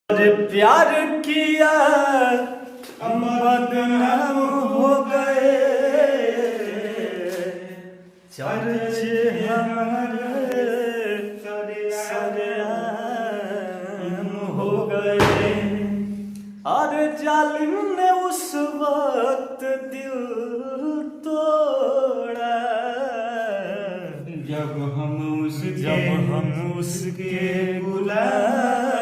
प्यार किया बदनाम हो गए, चर्चे हमारे सरेआम हो गए। और जालिम ने उस वक्त दिल तोड़ा जब हम उसके गुलाम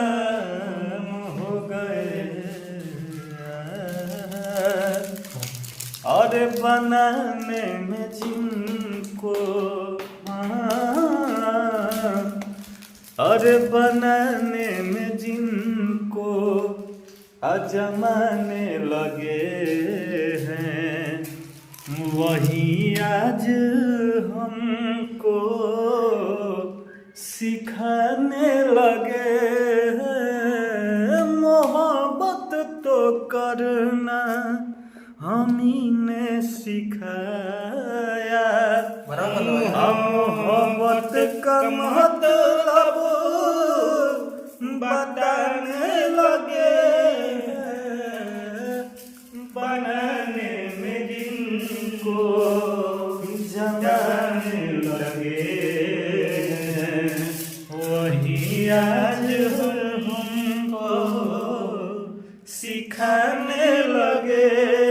हो गए। और बनाने में जिनको और बनाने में जिनको अजमाने लगे हैं, वही आज हमको सिखाने लगे हैं। मोहब्बत तो करना हमी ने सिखाया, मोहब्बत का मतलब बताने लगे, बनाने में जिनको जमाने लगे, वही आज हमको सिखाने लगे।